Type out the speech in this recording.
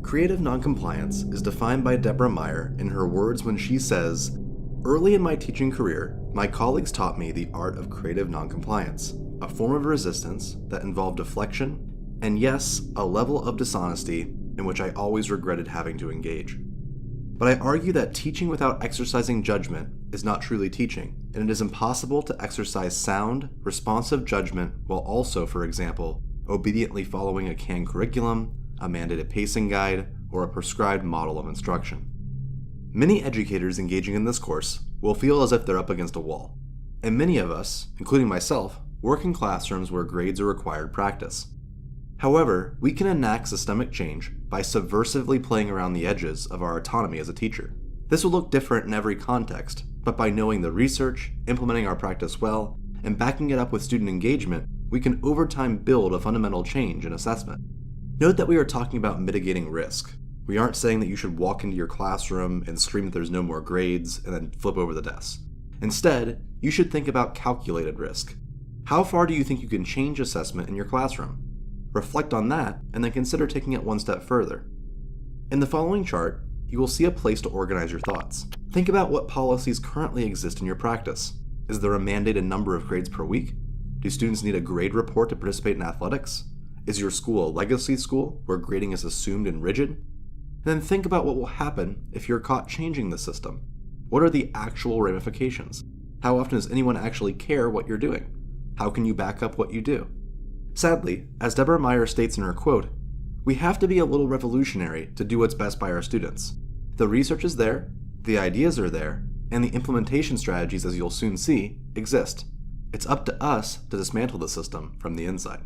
Creative noncompliance is defined by Deborah Meier in her words when she says, "Early in my teaching career, my colleagues taught me the art of creative noncompliance, a form of resistance that involved deflection, and yes, a level of dishonesty in which I always regretted having to engage. But I argue that teaching without exercising judgment is not truly teaching, and it is impossible to exercise sound, responsive judgment while also, for example, obediently following a canned curriculum, a mandated pacing guide, or a prescribed model of instruction. Many educators engaging in this course will feel as if they're up against a wall, and many of us, including myself, work in classrooms where grades are required practice. However, we can enact systemic change by subversively playing around the edges of our autonomy as a teacher. This will look different in every context, but by knowing the research, implementing our practice well, and backing it up with student engagement, we can over time build a fundamental change in assessment. Note that we are talking about mitigating risk. We aren't saying that you should walk into your classroom and scream that there's no more grades and then flip over the desk. Instead, you should think about calculated risk. How far do you think you can change assessment in your classroom? Reflect on that, and then consider taking it one step further. In the following chart, you will see a place to organize your thoughts. Think about what policies currently exist in your practice. Is there a mandated number of grades per week? Do students need a grade report to participate in athletics? Is your school a legacy school where grading is assumed and rigid? And then think about what will happen if you're caught changing the system. What are the actual ramifications? How often does anyone actually care what you're doing? How can you back up what you do? Sadly, as Deborah Meier states in her quote, we have to be a little revolutionary to do what's best by our students. The research is there, the ideas are there, and the implementation strategies, as you'll soon see, exist. It's up to us to dismantle the system from the inside.